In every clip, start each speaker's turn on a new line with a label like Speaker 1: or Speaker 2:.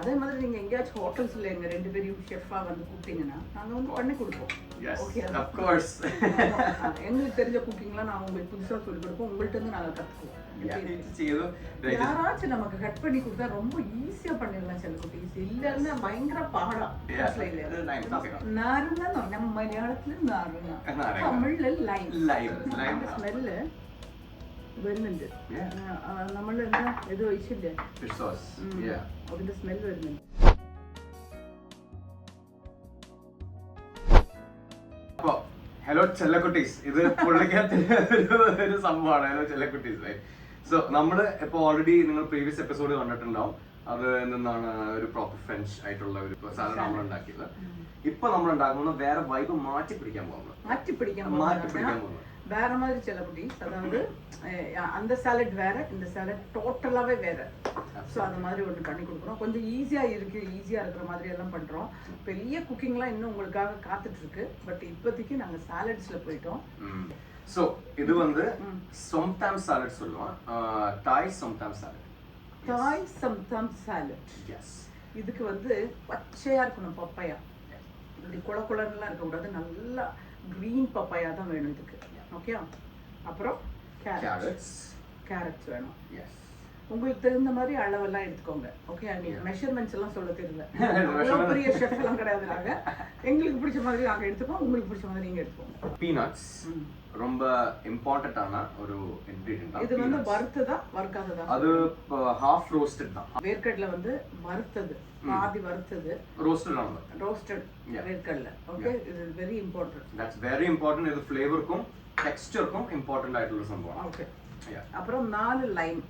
Speaker 1: அதே மாதிரி நீங்க எங்கேயாச்சும் ஹோட்டல்ஸ்ல எங்க 2 பேரையும் ஷெஃபா வந்து கூப்பிட்டீங்கன்னா நாங்க வந்து பண்ணி கொடுப்போம்.
Speaker 2: Okay of course.
Speaker 1: எங்களுக்கு தெரிஞ்ச குக்கிங்லாம் நான் உங்களுக்கு புதுசா சொல்லி கொடுப்போம். உங்கள்ட்ட இருந்து நாங்க கத்துக்குவோம். யாராச்சும் நமக்கு கட் பண்ணி கொடுத்தா ரொம்ப ஈஸியா பண்ணிடலாம் சில குட்டீஸ். இல்லன்னா பயங்கர பாடா. நாருங்க நம்ம மலையாளத்துல நாருங்க, தமிழ்ல லைம் സ്മെല്ല് വരുന്നുണ്ട്. നമ്മൾ എന്താ ഇത് ഒഴിച്ചില്ലേ
Speaker 2: ഫിഷ് സോസ്,
Speaker 1: അതിന്റെ സ്മെൽ വരുന്നുണ്ട്.
Speaker 2: അപ്പോ ഹലോ ചെല്ലക്കുട്ടീസ്, ഇത് പുള്ളിക്കകത്തിന്റെ ഒരു സംഭവമാണ്. ഹലോ ചെല്ലക്കുട്ടീസ്. സോ നമ്മള് ഇപ്പൊ ഓൾറെഡി നിങ്ങൾ പ്രീവിയസ് എപ്പിസോഡ് കണ്ടിട്ടുണ്ടാവും. അത് നിന്നാണ് ഒരു പ്രോപ്പർ ഫ്രഞ്ച് ആയിട്ടുള്ള ഒരു സാധനം നമ്മൾ ഉണ്ടാക്കിയത്. ഇപ്പൊ നമ്മൾ ഉണ്ടാക്കുന്നത് വേറെ വൈബ് മാറ്റി പിടിക്കാൻ പോകുന്നത്
Speaker 1: வேற மாதிரி சில குட்டீஸ். அதாவது அந்த சாலட் வேற, இந்த சாலட் டோட்டலாவே வேற. ஸோ அந்த மாதிரி ஒன்று பண்ணி கொடுக்குறோம். கொஞ்சம் ஈஸியா இருக்கிற மாதிரி எல்லாம் பண்றோம். பெரிய குக்கிங்லாம் இன்னும் உங்களுக்காக காத்துட்டு இருக்கு. பட் இப்போதைக்கு நாங்க சாலட்ஸ்ல போயிட்டோம்.
Speaker 2: ஸோ இது வந்து சம்டம் சாலட் சொல்லுவோம். தாய் சம்டம் சாலட். எஸ். இதுக்கு வந்து
Speaker 1: பச்சையா இருக்கணும் பப்பாயா. இப்படி குளக்குளன்லாம் இருக்கக்கூடாது. நல்லா கிரீன் பப்பாயா தான் வேணும் இதுக்கு. ஓகே. அப்புறம் கேரட்ஸ் வேணும்.
Speaker 2: எஸ்.
Speaker 1: உங்களுக்கு தெரிந்த மாதிரி அளவெல்லாம் எடுத்துக்கோங்க. ஓகே. நீங்க மெஷர்மெண்ட்ஸ் எல்லாம் சொல்ல தெரியல. அவ்வளோ பெரிய ஷெஃப் எல்லாம் கிடையாது. நாங்க எங்களுக்கு பிடிச்ச மாதிரி நாங்க எடுத்துப்போம். உங்களுக்கு பிடிச்ச மாதிரி நீங்க எடுத்துக்கோங்க.
Speaker 2: பீனட்ஸ் ரொம்ப இம்பார்ட்டன்டான ஒரு இன்கிரிடியன்ட்.
Speaker 1: இது வந்து வறுத்ததா வறுக்காததா?
Speaker 2: அது ஹாஃப் ரோஸ்டட் தான்.
Speaker 1: வேர்க்கடலை வந்து வறுத்தது, பாதி வறுத்தது, ரோஸ்டட் வேர்க்கடலை. ஓகே. இது very important.
Speaker 2: That's very important. இது ஃப்ளேவருக்கும் ടെക്സ്ചർക്കും ഇമ്പോർട്ടന്റ് ആയിട്ടുള്ള സംഭവമാണ്.
Speaker 1: ഓക്കേ. അப்புறம் 4 ലൈം.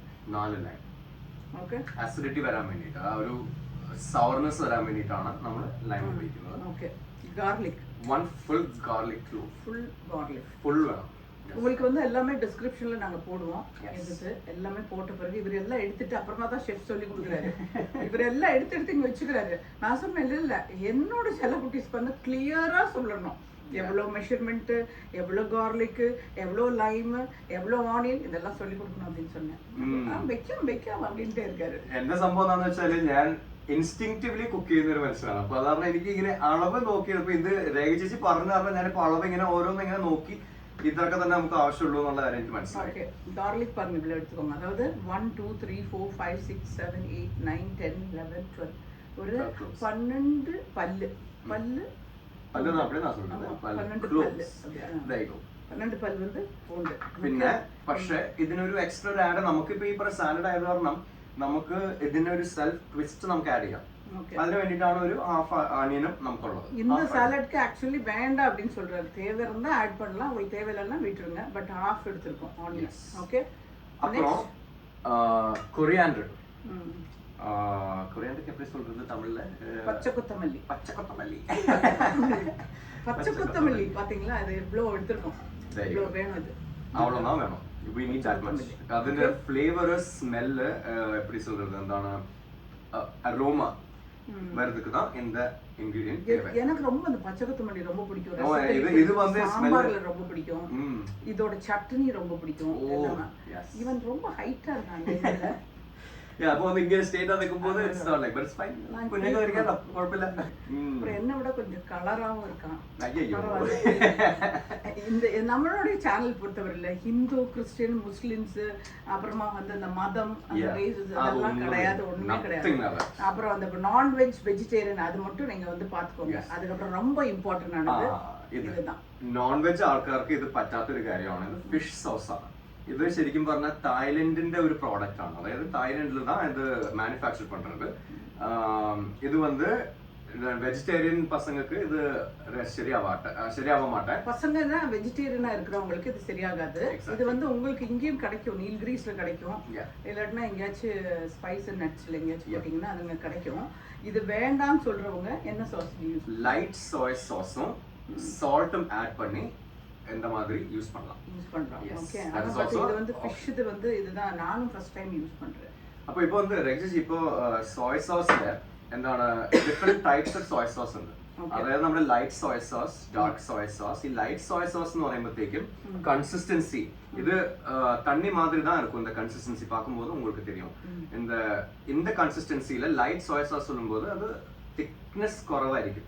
Speaker 1: ഓക്കേ.
Speaker 2: അസിഡിറ്റി വരാൻ വേണ്ടിയിട്ട്, ആ ഒരു സവർനെസ് വരാൻ വേണ്ടിയിട്ടാണ് നമ്മൾ ലൈം ഉപയോഗിക്കുന്നത്.
Speaker 1: Okay. Garlic
Speaker 2: 1 full garlic clove. full வேணும்.
Speaker 1: உங்களுக்கு வந்து எல்லாமே டிஸ்கிரிப்ஷன்ல நாங்க போடுவோம். எடுத்து எல்லாமே போட்ட பிறகு இவர் எல்லாம் எடுத்துட்டு அப்புறமா தான் ஷெஃப் சொல்லி கொடுக்குறாரு. இவர் எல்லாம் எடுத்து இங்க வச்சுக்கிறாரு. நான் சொன்னேன் இல்ல என்னோட செல்ல குட்டீஸ் வந்து கிளியரா சொல்லணும். எவ்வளோ மெஷர்மெண்ட், எவ்வளோ கார்லிக், எவ்வளோ லைம், எவ்வளோ ஆனியன், இதெல்லாம் சொல்லி கொடுக்கணும் அப்படின்னு சொன்னேன். വെക്കാം அப்படின்ட்டே இருக்காரு.
Speaker 2: എന്റെ സംഭവം എന്താണെന്ന് വെച്ചാല് ഞാൻ ഇൻസ്റ്റിങ്ക്റ്റീവ്ലി കുക്ക് ചെയ്യുന്ന ഒരു മനുഷ്യനാണ്. അപ്പൊ അതാണ് എനിക്ക് ഇങ്ങനെ അളവ് നോക്കിയപ്പോ ഇത് രേഖ ചേച്ചി പറഞ്ഞു കാരണം ഞാനിപ്പോ അളവ് ഇങ്ങനെ ഓരോന്നും ഇങ്ങനെ നോക്കി ഇതൊക്കെ തന്നെ നമുക്ക് ആവശ്യമുള്ളൂ എന്നുള്ള കാര്യം എനിക്ക് മനസ്സിലായി.
Speaker 1: ഗാർലിക് പറഞ്ഞു ഇവിടെ എടുത്തുക്കോங்க. അതായത് 1 2 3 4 5 6 7 8 9 10 11 12 ഒരു 12 പല്ല് வந்து പൂണ്ട്.
Speaker 2: പിന്നെ പക്ഷെ ഇതിനൊരു എക്സ്ട്രാ ആഡ് നമുക്കിപ്പോ ഈ പറയുന്ന സാലഡ് ആയത് കാരണം നമുക്ക് ഇതിനൊരു സെൽഫ് ട്വിസ്റ്റ് നമുക്ക് ആഡ് ചെയ്യാം. അതിന് വേണ്ടിയിട്ടാണ് ഒരു ഹാഫ് ആനിയനും നമുക്കുള്ളത്.
Speaker 1: இந்த சாலட்க்கு ஆக்சுவலி வேண்டாம் அப்படின்னு சொல்றாரு. தேவை இருந்தா ஆட் பண்ணலாம், உங்களுக்கு தேவை இல்லைன்னா விட்டுருங்க. பட் ஹாஃப் எடுத்துருக்கோம் ஆனியன். ஓகே.
Speaker 2: அப்புறம் கொரியாண்டர். கொரியாண்டருக்கு எப்படி சொல்றது தமிழ்ல?
Speaker 1: பச்சை கொத்தமல்லி. பாத்தீங்களா அது எவ்வளவு எடுத்துருக்கோம். இவ்வளவு வேணும். இது
Speaker 2: அவ்வளவுதான் வேணும். we need that much. അതിന്റെ ഫ്ലേവർ, സ്മെല്ല്, எப்படி சொல்றது, എന്താണ് அரோமா வரதுக்கு தான் இந்த இன்கிரிடியன்ட் தேவை.
Speaker 1: எனக்கு ரொம்ப அந்த பச்சை கொத்தமல்லி ரொம்ப பிடிக்கும்.
Speaker 2: இது வந்து
Speaker 1: சாம்பார்ல ரொம்ப பிடிக்கும். இதோட சட்னி ரொம்ப பிடிக்கும். இவன் ரொம்ப ஹைட்டா இருக்காங்க.
Speaker 2: அப்போ வந்து இங்க ஸ்டேட்டா இருக்கும்போது it's not like but it's fine. கொஞ்சம் இருக்கா குழப்பம் இல்ல.
Speaker 1: அப்புறம் என்ன விட கொஞ்சம் கலராவும் இருக்கான்.
Speaker 2: ஐயோ.
Speaker 1: இந்த நம்மளுடைய சேனல் பொறுத்தவரையில ஹிந்து, கிறிஸ்டியன், முஸ்லிம்ஸ், அப்புறமா வந்து அந்த மதம், அந்த ரேசஸ் அதெல்லாம் கிடையாது, ஒண்ணுமே கிடையாது. அப்புறம் அந்த நான்வெஜ், வெஜிடேரியன் அது மட்டும் நீங்க வந்து பாத்துக்கோங்க. அதுக்கப்புறம் ரொம்ப இம்பார்ட்டன்ட் ஆனது இதுதான்.
Speaker 2: നോൺവെജ് ആൾക്കാർക്ക് ഇത് പറ്റാത്തൊരു കാര്യമാണ് ഫിഷ് സോസ് ആണ്. ഇത് ശരിക്കും പറഞ്ഞാൽ തായ്ലൻഡിന്റെ ഒരു പ്രോഡക്റ്റ് ആണ്. അതായത് തായ്ലൻഡിൽ தான் ഇത് മാനുഫാക്ചർ பண்றது. இது வந்து வெஜிடேரியன் பசங்களுக்கு இது சரியாவ மாட்டேன்.
Speaker 1: பசங்கன்னா வெஜிடேரியனா இருக்கிறவங்களுக்கு இது சரியாகாது. இது வந்து உங்களுக்கு இங்கேயும் கிடைக்கும், நீல்கிரீஸ்ல கிடைக்கும். இல்லாட்டினா எங்கேயாச்சும் ஸ்பைஸ் அண்ட் நட்ஸ்ல எங்கேயாச்சும் போட்டீங்கன்னா அதுங்க கிடைக்கும். இது வேண்டாம்னு சொல்றவங்க என்ன சாஸ் யூஸ்?
Speaker 2: லைட் சோய் சாஸும் சால்ட்டும் ஆட் பண்ணி இந்த மாதிரி யூஸ் பண்ணலாம்.
Speaker 1: ஓகே. அது வந்து ஃபிஷ் இது வந்து இதுதான் நானும் ஃபர்ஸ்ட் டைம் யூஸ் பண்றேன்.
Speaker 2: அப்போ இப்போ வந்து ரெக்ஸி இப்போ சோய் சாஸ்ல എന്താണ് different types of Soy sauce ഉണ്ട്. അതായത് നമ്മുടെ light soya sauce, dark soya sauce. ഈ ലൈറ്റ് സോയ സോസ് എന്ന് പറയുമ്പോഴത്തേക്കും கன்சிஸ்டன்சி இது தண்ணி மாதிரி தான் இருக்கும். இந்த கன்சிஸ்டன்சி பார்க்கும்போது உங்களுக்கு தெரியும். இந்த கன்சிஸ்டன்சியில ലൈറ്റ് സോയ സോസ് சொல்லும்போது அது തിക്നെസ് കുറവായിരിക്കും.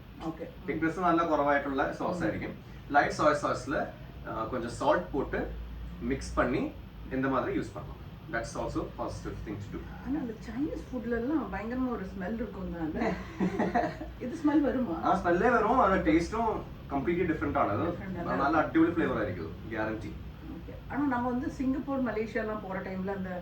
Speaker 2: തിക്നെസ് നല്ല കുറവായിട്ടുള്ള സോസ് ആയിരിക്കും. ലൈറ്റ് സോയ സോസിൽ கொஞ்சம் சால்ட் போட்டு மிக்ஸ் பண்ணி இந்த மாதிரி யூஸ் பண்ணலாம். That's also positive thing to do.
Speaker 1: ஆனா அந்த சைனீஸ் ஃபுட்ல எல்லாம் பயங்கரமா ஒரு ஸ்மெல் இருக்கும் தான். இது ஸ்மெல் வருமா?
Speaker 2: ஸ்மெல்லே வரும். அந்த டேஸ்டும் கம்ப்ளீட்லி டிஃபரெண்ட் ஆனது. நல்ல அடிപൊളി ஃப்ளேவர் ஆയിരിக்கும், கேரண்டி.
Speaker 1: ஓகே. ஆனா நம்ம வந்து சிங்கப்பூர், மலேசியா எல்லாம் போற டைம்ல அந்த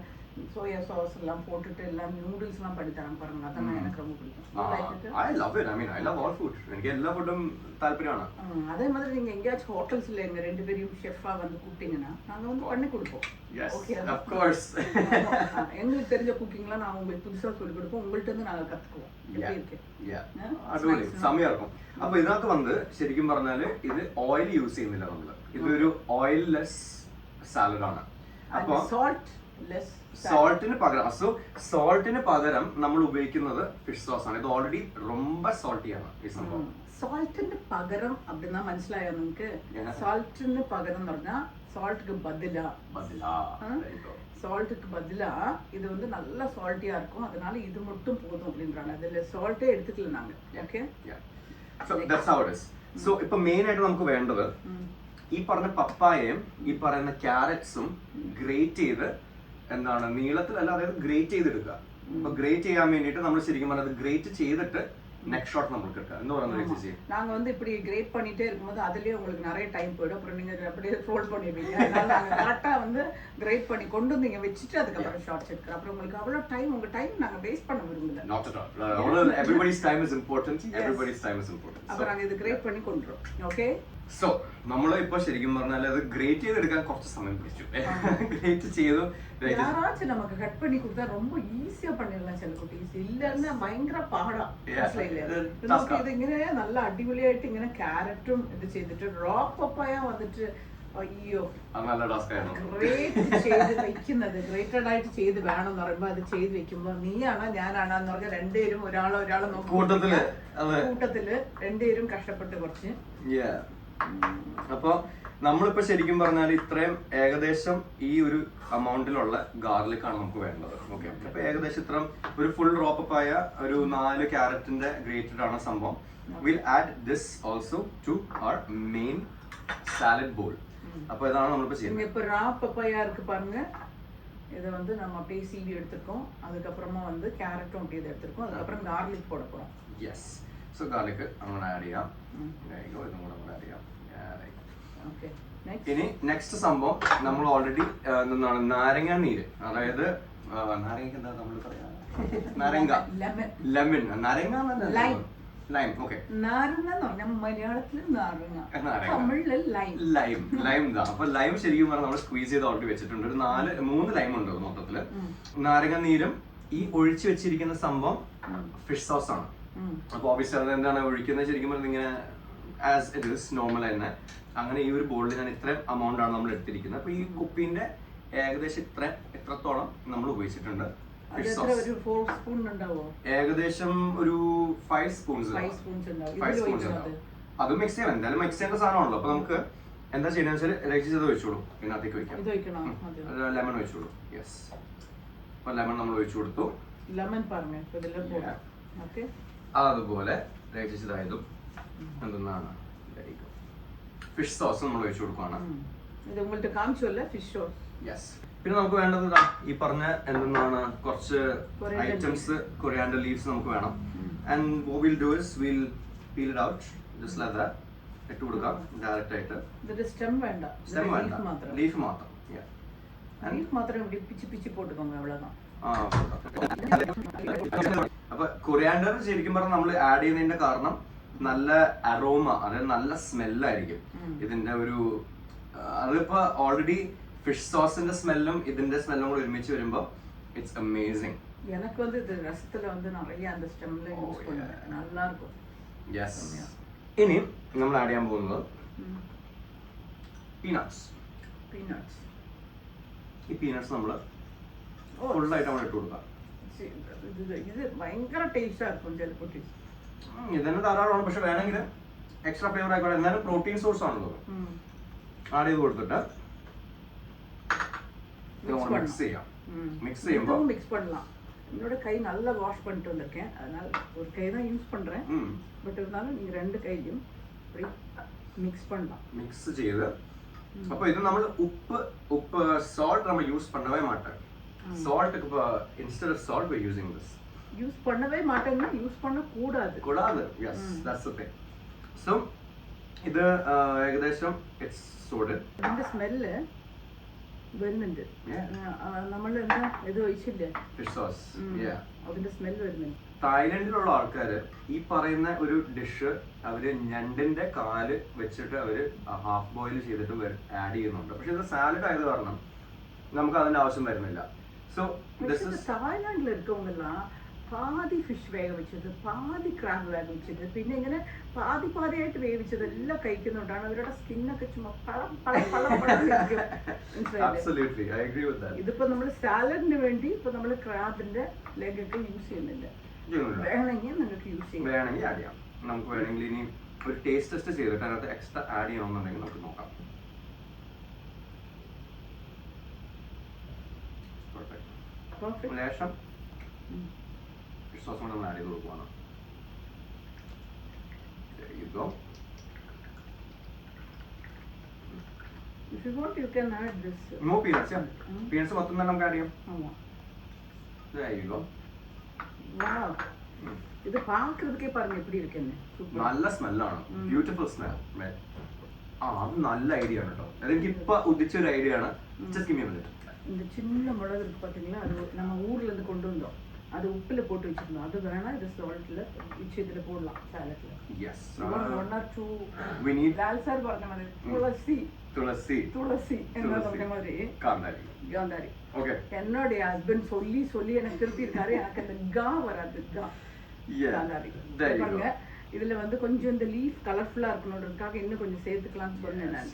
Speaker 1: சோயா சாஸ் எல்லாம் போட்டுட்டு எல்லாம் நூடுல்ஸ் எல்லாம் பண்ணி தராங்க பாருங்க. அதான் எனக்கு ரொம்ப பிடிக்கும்.
Speaker 2: I love it. I mean, I love all food. எனக்கு எல்லா ஃபுட்டும் தால்பரியമാണ്.
Speaker 1: அதே மாதிரி நீங்க எங்கயாச்சும் ஹோட்டல்ஸ்ல எங்க ரெண்டு பேரும் ஷெஃபா வந்து கூப்பிட்டீங்கன்னா நாங்க வந்து பண்ணி கொடுப்போம்.
Speaker 2: Okay, of course.
Speaker 1: எங்களுக்கு தெரிஞ்ச குக்கிங்லாம் நான் உங்களுக்கு புதுசா சொல்லி கொடுப்போம். உங்கள்ட்ட இருந்து நாங்க கத்துக்குவோம். எப்படி இருக்கு?
Speaker 2: അടിപൊളി, സമയമായിരിക്കും. അപ്പൊ ഇതിനകത്ത് വന്ന് ശരിക്കും പറഞ്ഞാല് ഇത് ഓയിൽ യൂസ് ചെയ്യുന്നില്ല നമ്മള്. ഇതൊരു ഓയിൽലെസ് സാലഡ് ആണ്. അപ്പൊ സോൾട്ടിന് പകരം നമ്മൾ ഉപയോഗിക്കുന്നത് ഫിഷ് സോസ് ആണ്. ഇത് ഓൾറെഡി ரொம்ப സാൾട്ടിയാണ് ഈ സംഭവം.
Speaker 1: സാൾട്ടിന് പകരം அப்படின்னா മനസ്സിലായോ നിങ്ങൾക്ക്? സാൾട്ടിന് പകരം എന്ന് പറഞ്ഞാൽ சால்ட்டுக்கு பதிலா சால்ட்டுக்கு பதிலா இது வந்து நல்ல சால்ட்டியா இருக்கும். அதனால இது மட்டும் போதும் அப்படின்றாங்க. அதுல சால்ட்டே எடுத்துக்கல நாங்க. Okay,
Speaker 2: so that's how it is. So ഇപ്പൊ മെയിൻ ആയിട്ട് നമുക്ക് വേണ്ടത് ഈ പറഞ്ഞ പപ്പായയും ഈ പറയുന്ന ക്യാരറ്റ്സും ഗ്രേറ്റ് ചെയ്ത് എന്താണ് നീളത്തിലല്ല, അതായത് ഗ്രേറ്റ് ചെയ്തെടുക്കുക. അപ്പൊ ഗ്രേറ്റ് ചെയ്യാൻ വേണ്ടിയിട്ട് നമ്മൾ ശരിക്കും പറഞ്ഞത് ഗ്രേറ്റ് ചെയ്തിട്ട് நெக்ஸ்ட் ஷாட் நமக்கு இருக்கு. என்ன வரணும்
Speaker 1: நாங்க வந்து இப்படி கிரேட் பண்ணிட்டே இருக்கும்போது அதுலயே உங்களுக்கு நிறைய டைம் போய்டும். அப்புறம் நீங்க அப்படியே ரோல் பண்ணிடுவீங்க. அதனால நாங்க கரெக்ட்டா வந்து கிரேட் பண்ணி கொண்டு வந்து நீங்க வெச்சிட்டு அதுக்கு அப்புறம் ஷார்ட்ஸ் எடுக்கறோம். அப்புறம் உங்களுக்கு அவ்வளவு டைம், உங்க டைம் நாங்க வேஸ்ட் பண்ண விரும்பல.
Speaker 2: Not at all. Everybody's time is important. Everybody's time is important.
Speaker 1: அப்புறம் நாங்க இது கிரேட் பண்ணி கொண்டுறோம். ஓகே,
Speaker 2: സോ നമ്മൾ ഇപ്പൊ ശരിക്കും പറഞ്ഞാൽ അത് ഗ്രേറ്റ് ചെയ്തെടുക്കാൻ കുറച്ച് സമയം പിടിച്ചു. ഗ്രേറ്റ് ചെയ്തു
Speaker 1: யாராச்சும் நமக்கு கட் பண்ணி கொடுத்தா ரொம்ப ஈஸியா பண்ணிடலாம் சில குட்டீஸ். இல்லன்னா ഭയങ്കര പാടാ. ഇത് ഇങ്ങനെ നല്ല അടിപൊളിയായിട്ട് ഇങ്ങനെ ക്യാരറ്റും ഇത് ചെയ്തിട്ട് റോ പപ്പായ വന്നിട്ട് അയ്യോ
Speaker 2: നല്ല ടാസ്ക് ആയിരുന്നു.
Speaker 1: ഗ്രേറ്റ് ചെയ്ത് വെക്കുന്നത്, ഗ്രേറ്റഡ് ആയിട്ട് ചെയ്ത് വേണം എന്ന് പറയുമ്പോ അത് ചെയ്ത് വെക്കുമ്പോ നീയാണോ ഞാനാണോ എന്ന് പറഞ്ഞാൽ രണ്ടുപേരും ഒരാളെ നോക്കി കൂട്ടത്തില് രണ്ടുപേരും കഷ്ടപ്പെട്ട് കുറച്ച്.
Speaker 2: അപ്പൊ നമ്മളിപ്പോ ശരിക്കും പറഞ്ഞാൽ ഇത്രയും ഏകദേശം ഈ ഒരു അമൗണ്ടിലുള്ള ഗാർലിക് ആണ് നമുക്ക് വേണ്ടത്. ഓക്കെ, അപ്പൊ ഏകദേശം ഇത്രയും ഒരു ഫുൾ റോപ്പപ്പായ ഒരു 4 ക്യാരറ്റിന്റെ ഗ്രേറ്റഡ് ആണ് സംഭവം. Will add this also to our main salad bowl. അപ്പൊ ഇതാണ് നമ്മളിപ്പോ ചെയ്യുന്നത്.
Speaker 1: இப்ப ரா பப்பாயா இருக்கு பாருங்க. இத வந்து நம்ம அப்படியே சீவி எடுத்துறோம். அதுக்கு அப்புறமா வந்து கேரட்டும் அப்படியே எடுத்துறோம். அதுக்கு அப்புறம் garlic போட போறோம்.
Speaker 2: യെസ്, സോ ഗാർലിക് അങ്ങനെ ആഡ് ചെയ്യാം. ഇതും കൂടെ ആഡ് ചെയ്യാം.
Speaker 1: ഓക്കേ,
Speaker 2: ഇനി നെക്സ്റ്റ് സംഭവം നമ്മൾ ഓൾറെഡി എന്താണ് നാരങ്ങ നീര്, അതായത് നാരങ്ങ എന്താ നമ്മൾ പറയാ, നാരങ്ങ ലെമൺ, നാരങ്ങ ലൈം. ഓക്കെ,
Speaker 1: നാരങ്ങ എന്ന് പറഞ്ഞാൽ മലയാളത്തിൽ നാരങ്ങ, തമിഴില് ലൈം.
Speaker 2: ലൈം ഇതാ. അപ്പൊ ലൈം ശരിക്കും പറഞ്ഞാൽ നമ്മൾ സ്ക്വീസ് ചെയ്ത് ഓൾറെഡി വെച്ചിട്ടുണ്ട്. ഒരു 3 ലൈം ഉണ്ട് മൊത്തത്തില്. നാരങ്ങ നീരും ഈ ഒഴിച്ചു വെച്ചിരിക്കുന്ന സംഭവം ഫിഷ് സോസ് ആണ്. അപ്പൊ ഓബിയസ്ലി അത് എന്താണ് ഒഴിക്കുന്നത് ശരിക്കും പറഞ്ഞാൽ ഇങ്ങനെ ആസ് ഇറ്റ് ഈസ് നോർമൽ തന്നെ. അങ്ങനെ ഈ ഒരു ബോളിൽ ഞാൻ ഇത്രയും എമൗണ്ട് ആണ് നമ്മൾ എടുത്തിരിക്കുന്നത്. അപ്പൊ ഈ കുപ്പിന്റെ ഏകദേശം ഇത്രത്തോളം നമ്മൾ ഉപയോഗിച്ചിട്ടുണ്ട്. ഏകദേശം ഒരു 5 സ്പൂൺസ്. അത് മിക്സ് ചെയ്യണം, എന്തായാലും മിക്സ് ചെയ്യേണ്ട സാധനമാണല്ലോ. അപ്പൊ നമുക്ക് എന്താ ചെയ്യുന്നത് വെച്ചാൽ രജിച്ചത് ഒഴിച്ചോളൂ, ഇതിനകത്തേക്ക് വെക്കാം. ലെമൺ ഒഴിച്ചോളൂ. യെസ്, അപ്പൊ ലെമൺ നമ്മൾ ഒഴിച്ചു കൊടുത്തു. അതുപോലെ രജിച്ചതായതും എന്തെന്നാണ് ഫിഷ് സോസ് നമ്മൾ ഒഴിച്ചു കൊടുക്കുകയാണ്. യെസ്, പിന്നെ നമുക്ക് വേണ്ടത് ഈ പറഞ്ഞ എന്തെന്നാണ് കുറച്ച് ഐറ്റംസ്, കൊറിയാൻഡർ ലീവ്സ് നമുക്ക് വേണം. And what will do is will peel it out just like that. ഇട്ട് കൊടുക്കാം ഡയറക്റ്റ് ആയിട്ട്.
Speaker 1: സ്റ്റെം വേണ്ട,
Speaker 2: ലീഫ് മാത്രം. അപ്പൊ കൊറിയാൻഡർ ശരിക്കും പറഞ്ഞാൽ നമ്മൾ ആഡ് ചെയ്യുന്നതിന്റെ കാരണം നല്ല അറോമ, അതായത് നല്ല സ്മെല്ലായിരിക്കും ഇതിന്റെ ഒരു. അതിപ്പോ ഓൾറെഡി ഫിഷ് സോസിന്റെ സ്മെല്ലും ഇതിന്റെ സ്മെല്ലും കൂടെ ഒരുമിച്ച് വരുമ്പോ ഇറ്റ്സ് അമേസിംഗ്.
Speaker 1: எனக்கு வந்து இது ரசத்துல வந்து நிறைய அந்த ஸ்டெம்ல யூஸ் பண்ணுவேன், நல்லா இருக்கும்.
Speaker 2: യെസ്, ഇനി നമ്മൾ ആഡ് ചെയ്യാൻ പോകുന്നത് പീനട്സ്. ഈ പീനട്സ് നമ്മൾ ഫുള്ളായിട്ട് നമ്മൾ ഇട്ട് കൊടുക്കാം.
Speaker 1: ഇത് ഭയങ്കര ടേസ്റ്റാ இருக்கும் ചില കുട്ടി.
Speaker 2: ഇതന്നെ ധാരാളമാണ്, പക്ഷെ വേണമെങ്കിൽ എക്സ്ട്രാ ഫ്ലേവർ ആയിക്കോട്ടെ. എന്നാലും പ്രോട്ടീൻ സോഴ്സ് ആണല്ലോ. ആഡ് ചെയ്ത് കൊടുത്തിട്ട് മിക്സ് ചെയ്യാം. மிக்ஸ் செய்யும்போது
Speaker 1: மிக்ஸ் பண்ணலாம். என்னோட கை நல்லா வாஷ் பண்ணிட்டு வந்திருக்கேன், அதனால ஒரு கை தான் யூஸ் பண்றேன். பட் இருந்தாலும் நீங்க ரெண்டு கையிலும் அப்படி மிக்ஸ் பண்ணலாம்.
Speaker 2: மிக்ஸ் ചെയ്ത് അപ്പോൾ ഇത് നമ്മൾ ഉപ്പ് salt നമ്മൾ യൂസ് பண்ணவே மாட்டோம். saltக்கு instead of salt we are using this.
Speaker 1: Use பண்ணவே மாட்டேன்னா யூஸ் பண்ண கூடாது.
Speaker 2: Yes, that's the thing. So ഇത് ഏകദേശം it's sorted.
Speaker 1: ഇതിന്റെ സ്മെല്ല് വരുന്നുണ്ട്. നമ്മൾ എന്താ ഇത് ഒഴിച്ചില്ലേ
Speaker 2: ഫിഷ് സോസ്,
Speaker 1: അതിന്റെ സ്മെല്ല് വരുന്നുണ്ട്.
Speaker 2: തായ്ലൻഡിലുള്ള ആൾക്കാര് ഈ പറയുന്ന ഒരു ഡിഷ് അവര് ഞണ്ടിന്റെ കാല് വെച്ചിട്ട് അവര് ഹാഫ് ബോയിൽ ചെയ്തിട്ട് ആഡ് ചെയ്യുന്നുണ്ട്. പക്ഷെ ഇത് സാലഡ് ആയത് കാരണം നമുക്ക് അതിന്റെ ആവശ്യം വരുന്നില്ല. സോ
Speaker 1: തായ്ലാൻഡിൽ இருக்கவங்கலாம் പാതി ഫിഷ് വേഗ വെച്ചത്, പാതി ക്രാബ് വേഗ വെച്ചത്, പിന്നെ ഇങ്ങനെ പാതിയായിട്ട് വേവിച്ചത് എല്ലാം കഴിക്കുന്നുണ്ടാണ്. അവരുടെ സ്കിന്നൊക്കെ ചുമ്മാ ഇതിപ്പോ നമ്മള് സാലഡിന് വേണ്ടി ഇപ്പൊ നമ്മള് ക്രാബിന്റെ ലെഗ് ഒക്കെ യൂസ് ചെയ്യുന്നില്ല. വേണമെങ്കിൽ നിങ്ങൾക്ക് യൂസ് ചെയ്യാം,
Speaker 2: വേണമെങ്കിൽ ആഡ് ചെയ്യാം. നമുക്ക് വേണമെങ്കിൽ ഇനി ഒരു ടേസ്റ്റ് ടെസ്റ്റ് ചെയ്തിട്ട് അതിനകത്ത് എക്സ്ട്രാ ആഡ് ചെയ്യണമെന്നുണ്ടെങ്കിൽ നമുക്ക് നോക്കാം. ലേശം ഫിഷ് സോസ് കൂടെ നമ്മൾ ആഡ് ചെയ്ത് കൊടുക്കുവാണ്.
Speaker 1: If you want, you can add this.
Speaker 2: No peanuts, yeah. Peanuts മൊത്തം തന്നെ നമുക്ക് ആഡ് ചെയ്യാം. There you go.
Speaker 1: Wow. ഇത് പാക്കുന്നതൊക്കെ പറഞ്ഞു എപ്പടി ഇരിക്കുന്നേ.
Speaker 2: നല്ല സ്മെല്ലാണ്, ബ്യൂട്ടിഫുൾ സ്മെൽ. അത് നല്ല ഐഡിയ ആണ് കേട്ടോ. അതെനിക്ക് ഇപ്പൊ ഉദിച്ചൊരു ഐഡിയ ആണ്. Just give me a minute.
Speaker 1: இந்த சின்ன மிளகு இருக்கு பாத்தீங்களா, அது நம்ம ஊர்ல இருந்து கொண்டு வந்தோம். அது உப்புல போட்டு வச்சிருந்தோம். அது வேணா இது சால்ட்ல இதுல போடலாம் சாலட்ல.
Speaker 2: Yes.
Speaker 1: 1 or 2
Speaker 2: we need
Speaker 1: Lal sir പറഞ്ഞ மாதிரி துளசி என்ன പറഞ്ഞ மாதிரி காந்தாரி.
Speaker 2: ஓகே.
Speaker 1: என்னோட ஹஸ்பண்ட் சொல்லி எனக்கு திருப்பி இருக்காரு. எனக்கு அந்த கா வராது. காந்தாரி பாருங்க. இதுல வந்து கொஞ்சம் இந்த லீஃப் கலர்ஃபுல்லா இருக்கணும்ன்றதுக்காக இன்னும் கொஞ்சம் சேர்த்துக்கலாம்னு சொன்னேன் நான்.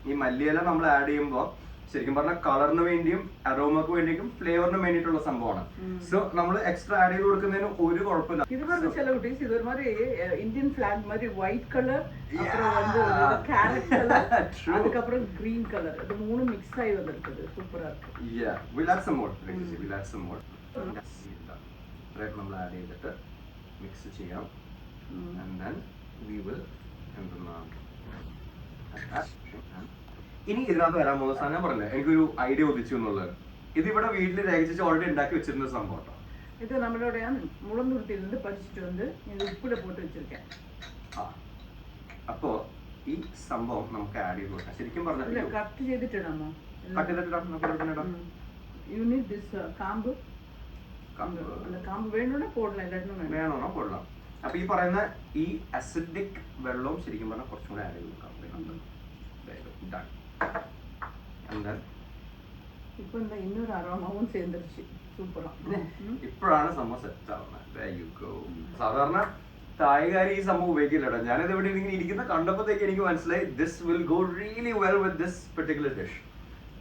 Speaker 2: ഈ മല്ലിയില നമ്മൾ ആഡ് ചെയ്യുമ്പോൾ ശരിക്കും പറഞ്ഞാൽ കളറിന് വേണ്ടിയും അരോമക്ക് വേണ്ടിയും ഫ്ലേവറിന് വേണ്ടിയിട്ടുള്ള സംഭവമാണ്. സോ നമ്മൾ എക്സ്ട്രാ ആഡ് ചെയ്ത് കൊടുക്കുന്നതിന് ഒരു കുഴപ്പമില്ല.
Speaker 1: ഇത് പറഞ്ഞ ചില കുട്ടീസ് ഇത് ഒരു മാതിരി ഇന്ത്യൻ ഫ്ലാഗ് മാതിരി വൈറ്റ് കളർ, அப்புறம் வந்து கேரட் கலர், அதுக்கப்புறம் கிரீன் கலர், இது மூணு மிக்ஸ் ஆகி வந்திருக்குது. சூப்பரா இருக்கு.
Speaker 2: Yeah, we'll add some more. We'll add some more. നമ്മൾ ആഡ് ചെയ്തിട്ട് മിക്സ് ചെയ്യാം. And then we will ഇനി ഇതിനകത്ത് വരാൻ പോകുന്ന സാധനം പറഞ്ഞില്ലേ, എനിക്കൊരു ഐഡിയ ഉദിച്ചു എന്നുള്ളത്. ഇതിവിടെ വീട്ടിൽ രേഖിച്ച് ഓൾറെഡി ഉണ്ടാക്കി വെച്ചിരുന്ന സംഭവം കേട്ടോ.
Speaker 1: ഇത് നമ്മളുടെ മുളന്തുരുത്തിയിലിருந்து പറിച്ചിട്ട് വന്ന് ഇത് ഉപ്പില് പോട്ട് വെച്ചിരിക്കാം.
Speaker 2: അപ്പോ ഈ സംഭവം നമുക്ക് ആഡ് ചെയ്ത് കൊടുക്കാം. ശരിക്കും പറഞ്ഞാൽ
Speaker 1: കട്ട് ചെയ്തിട്ടിടാമോ?
Speaker 2: കട്ട് ചെയ്തിട്ടിടാം.
Speaker 1: യു നീഡ് ദിസ് കാമ്പ്. அந்த കാമ്പ് വേണോടെ പോടണം, എല്ലാത്തിനും
Speaker 2: വേണോ പോടണം. അപ്പൊ ഈ പറയുന്ന ഈ അസിഡിക് വെള്ളവും ശരിക്കും പറഞ്ഞാൽ കുറച്ചും കൂടെ ആഡ് ചെയ്ത് കൊടുക്കാം.
Speaker 1: ഇപ്പൊ എന്താ ഇന്നൊരു അരോമാവും ചേർന്നിരിച്ചു. സൂപ്പറാ.
Speaker 2: ഇപ്പോഴാണ് സംഭവം സെറ്റ് ആവുന്നത്. സാധാരണ തായ്കാരി ഈ സംഭവം ഉപയോഗിക്കില്ല. ഞാനിത് ഇവിടെ ഇങ്ങനെ ഇരിക്കുന്ന കണ്ടപ്പോഴത്തേക്ക് എനിക്ക് മനസ്സിലായി this will go really well with this particular dish.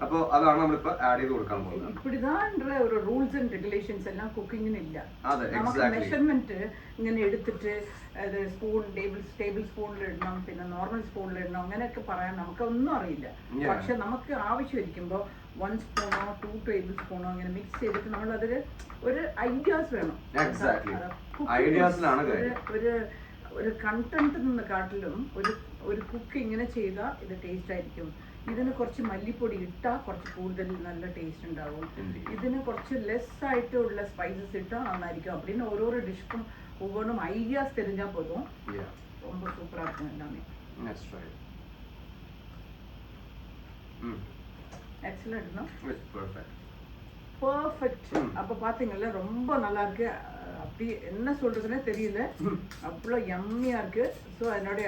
Speaker 2: അപ്പോൾ അതാണ് നമ്മളിപ്പോ ആഡ് ചെയ്ത് കൊടുക്കാൻ പോകുന്നത്.
Speaker 1: ഇപ്പിടിതാன்ற ഒരു റൂൾസ് ആൻഡ് റെഗുലേഷൻസ് എല്ലാം കുക്കിങ്ങിന് ഇല്ല.
Speaker 2: അതെ,
Speaker 1: നമുക്ക് മെഷർമെന്റ് ഇങ്ങനെ എടുത്തിട്ട് അത് സ്പൂൺ ടേബിൾ സ്പൂണിൽ ഇടണം, പിന്നെ നോർമൽ സ്പൂണിൽ ഇടണം, അങ്ങനെയൊക്കെ പറയാൻ നമുക്കൊന്നും അറിയില്ല. പക്ഷെ നമുക്ക് ആവശ്യമായിരിക്കുമ്പോൾ 1 സ്പൂണോ 2 ടേബിൾ സ്പൂണോ അങ്ങനെ മിക്സ് ചെയ്തിട്ട് നമ്മൾ അതിൽ ഒരു ഐഡിയാസ് വേണം. ഒരു കണ്ടന്റ് നിന്ന് കാട്ടിലും ഒരു കുക്ക് ഇങ്ങനെ ചെയ്താൽ ഇത് ടേസ്റ്റ് ആയിരിക്കും. ഇതിന് കുറച്ച് മല്ലിപ്പൊടി ഇട്ടാൽ കുറച്ച് കൂടുതൽ നല്ല ടേസ്റ്റ് ഉണ്ടാവും. ഇതിന് കുറച്ച് ലെസ് ആയിട്ടുള്ള സ്പൈസസ് ഇട്ടാൽ നന്നായിരിക്കും. அப்படின்னு ഓരോരോ ഡിഷ്ക്കും ஒவ்வொன்றும் ஐடியாஸ் தெரிஞ்சா போதும். ரொம்ப சூப்பரா இருக்கும் எல்லாமே. Excellent no?
Speaker 2: It's
Speaker 1: perfect. அப்ப பாத்தீங்கல்ல ரொம்ப நல்லா இருக்கு. அப்படி என்ன சொல்றதுன்னே தெரியல, அவ்வளோ யம்மியா இருக்கு. ஸோ என்னோட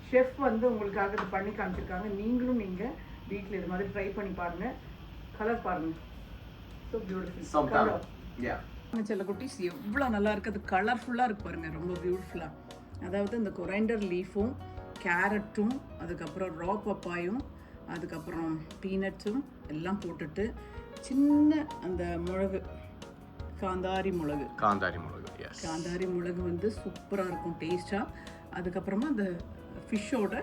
Speaker 1: ஷெஃப் வந்து உங்களுக்காக இது பண்ணி காமிச்சிருக்காங்க. நீங்களும் நீங்க வீட்டில் இது மாதிரி ட்ரை பண்ணி பாருங்க. கலர் பாருங்க, ஸோ பியூட்டிஃபுல். சில குட்டீஸ் எவ்வளோ நல்லா இருக்குது, அது கலர்ஃபுல்லாக இருக்கு பாருங்க, ரொம்ப பியூட்டிஃபுல்லாக. அதாவது இந்த கொரைண்டர் லீஃபும் கேரட்டும் அதுக்கப்புறம் ரா பப்பாயும் அதுக்கப்புறம் பீனட்ஸும் எல்லாம் போட்டுட்டு சின்ன அந்த மிளகு காந்தாரி மிளகு காந்தாரி மிளகு வந்து சூப்பராக இருக்கும் டேஸ்ட்டாக. அதுக்கப்புறமா அந்த ஃபிஷ்ஷோட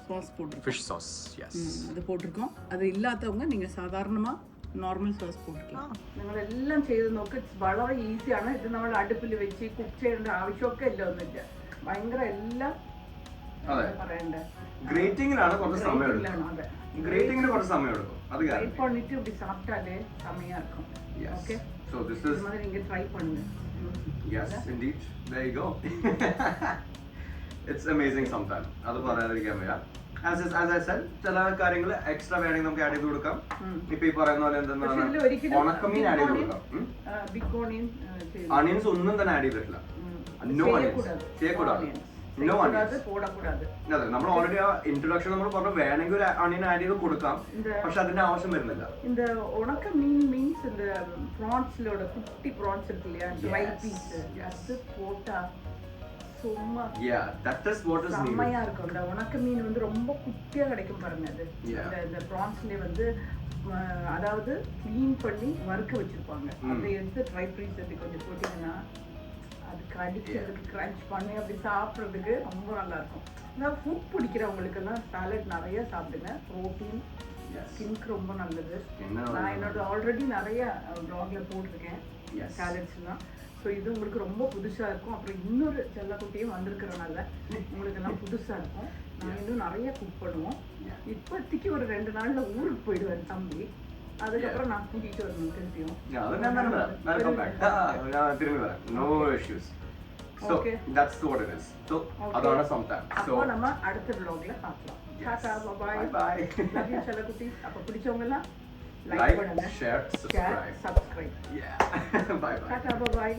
Speaker 1: சாஸ் போட்டிருக்கோம்.
Speaker 2: Fish sauce, yes.
Speaker 1: அது പോട്ടിരിക്കും. അത് ഇല്ലാത്തവங்க നിങ്ങൾ സാധാരണமாக നോർമൽ സോസ് പോട്ടിരിക്കാം. നിങ്ങളെല്ലാം ചെയ്ത് നോക്ക്. വളരെ ഈസിയാണ്. ഇത് നമ്മൾ അടുപ്പിൽ വെച്ച് കുക്ക് ചെയ്യേണ്ട ആവശ്യമൊക്കെ ഇല്ല, ഒന്നുമില്ല. ഭയങ്കര എല്ലാം പറയണ്ടേ.
Speaker 2: ഗ്രേറ്റിംഗിലാണ് കുറച്ച് സമയം എടുക്കും.
Speaker 1: അതെ,
Speaker 2: ഗ്രേറ്റിംഗിന് കുറച്ച് സമയം എടുക്കും. അത്
Speaker 1: ഗ്രേറ്റ് பண்ணிட்டு இப்படி சாப்பிட்டாலே செமையா இருக்கும். ஓகே,
Speaker 2: so this is
Speaker 1: மாதிரி நீங்க ட்ரை பண்ணுங்க.
Speaker 2: yes indeed, there you go. It's amazing sometimes. അത് പറയാതിരിക്കാൻ വയ്യ. As I said, ചില കാര്യങ്ങൾ എക്സ്ട്രാ വേണമെങ്കിൽ നമുക്ക് ആഡ് ചെയ്ത് കൊടുക്കാം. ഇപ്പൊ ഈ പറയുന്ന പോലെ എന്താണ് ഉണക്കമീൻ ആഡ് ചെയ്ത് കൊടുക്കാം.
Speaker 1: ബിഗ് ഓണിയൻ,
Speaker 2: അണിയൻസ് ഒന്നും തന്നെ ആഡ് ചെയ്തിട്ടില്ല. നോ അണിയൻസ് ചെയ്യக்கூடாது. നോ അണിയൻസ്
Speaker 1: പോടக்கூடாது.
Speaker 2: അതെ, നമ്മൾ ഓൾറെഡി ആ ഇൻട്രൊഡക്ഷൻ നമ്മൾ പറഞ്ഞു വേണമെങ്കിൽ ഒരു അണിയൻ ആഡ് ചെയ്ത് കൊടുക്കാം, പക്ഷെ അതിന്റെ ആവശ്യം വരുന്നില്ല.
Speaker 1: இந்த உணக்க மீன் மீன்ஸ் இந்த ப்ரான்ஸ்லோட குட்டி ப்ரான்ஸ் இருக்கு இல்லையா, ட்ரை பீஸ், அது போட்டா சும்மா செம்மையா இருக்கும். இந்த உணக்க மீன் வந்து ரொம்ப குட்டியா கிடைக்கும் பாருங்க. அது இந்த ப்ரான்ஸ்ல வந்து அதாவது க்ளீன் பண்ணி வறுக்க வச்சிருப்பாங்க. அதை எடுத்து ட்ரை பீஸ் அப்படி கொஞ்சம் போட்டீங்கன்னா அது கடிக்கிறதுக்கு கிரன்ச் பண்ணி அப்படி சாப்பிட்றதுக்கு ரொம்ப நல்லா இருக்கும். அதாவது ஃபுட் பிடிக்கிறவங்களுக்கெல்லாம் சாலட் நிறைய சாப்பிடுங்க. ப்ரோட்டீன் ஸ்கின்க்கு ரொம்ப நல்லது. நான் என்னோட ஆல்ரெடி நிறைய ப்ளாக்ல போட்டிருக்கேன் சாலட்ஸ்லாம். ஸோ இது உங்களுக்கு ரொம்ப புதுசாக இருக்கும். அப்புறம் இன்னொரு செல்லக்குட்டியும் வந்திருக்கிறனால உங்களுக்கு எல்லாம் புதுசாக இருக்கும். நாங்கள் இன்னும் நிறைய குக் பண்ணுவோம். இப்போதைக்கு ஒரு 2 நாளில் ஊருக்கு போயிடுவேன் தம்பி. அதுக்கப்புறம் நான் கூட்டிகிட்டு வரணும் திருப்பியும். அப்போ நம்ம அடுத்த vlogல பார்க்கலாம். Tata bye bye. Love you செல்லக்குட்டி. அப்போ பிடிச்சவங்க எல்லாம் லைக் பண்ணுங்க, share, subscribe.
Speaker 2: Bye bye.
Speaker 1: Tata by.